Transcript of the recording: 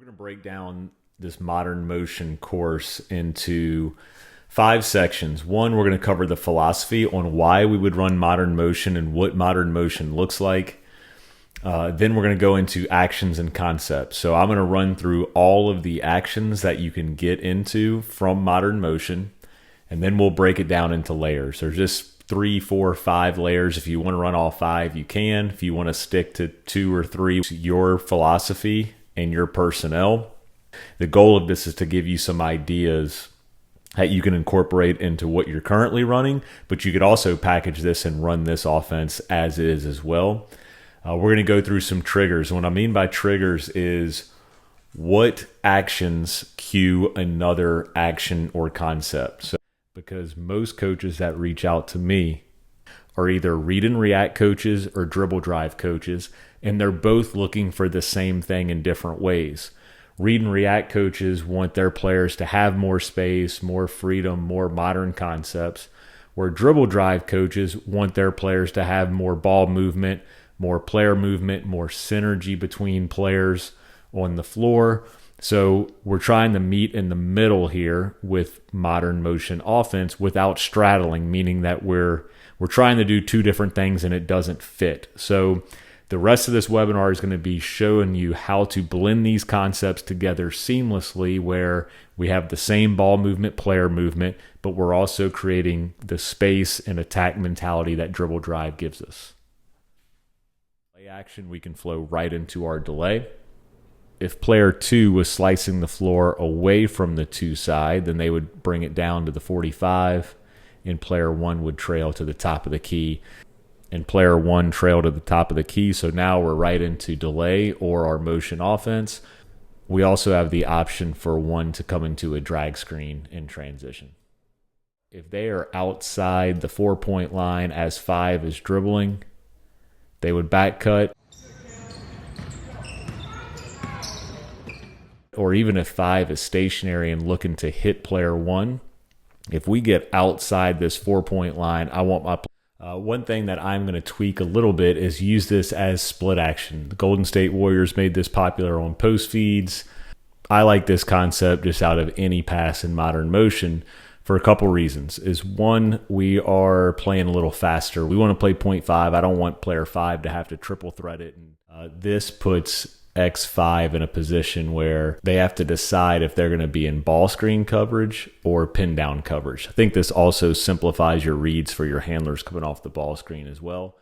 We're going to break down this modern motion course into 5 sections. One, we're going to cover the philosophy on why we would run modern motion and what modern motion looks like. Then we're going to go into actions and concepts. So I'm going to run through all of the actions that you can get into from modern motion, and then we'll break it down into layers. There's just 3, 4, 5 layers. If you want to run all 5, you can. If you want to stick to 2 or 3, your philosophy and your personnel. The goal of this is to give you some ideas that you can incorporate into what you're currently running, but you could also package this and run this offense as is as well. We're going to go through some triggers. What I mean by triggers is what actions cue another action or concept. So, because most coaches that reach out to me are either read and react coaches or dribble drive coaches, and they're both looking for the same thing in different ways. Read and react coaches want their players to have more space, more freedom, more modern concepts, where dribble drive coaches want their players to have more ball movement, more player movement, more synergy between players on the floor. So we're trying to meet in the middle here with modern motion offense without straddling, meaning that we're trying to do 2 different things and it doesn't fit. So the rest of this webinar is going to be showing you how to blend these concepts together seamlessly, where we have the same ball movement, player movement, but we're also creating the space and attack mentality that dribble drive gives us. Play action, we can flow right into our delay. If player 2 was slicing the floor away from the 2 side, then they would bring it down to the 45, and player 1 would trail to the top of the key. And player 1 trailed to the top of the key, so now we're right into delay or our motion offense. We also have the option for 1 to come into a drag screen in transition. If they are outside the 4-point line as 5 is dribbling, they would back cut. Or even if 5 is stationary and looking to hit player 1, if we get outside this 4-point line, I want my one thing that I'm going to tweak a little bit is use this as split action. The Golden State Warriors made this popular on post feeds. I like this concept just out of any pass in modern motion for a couple reasons. Is one, we are playing a little faster. We want to play 0.5. I don't want player 5 to have to triple threat it. This puts X5 in a position where they have to decide if they're going to be in ball screen coverage or pin down coverage. I think this also simplifies your reads for your handlers coming off the ball screen as well.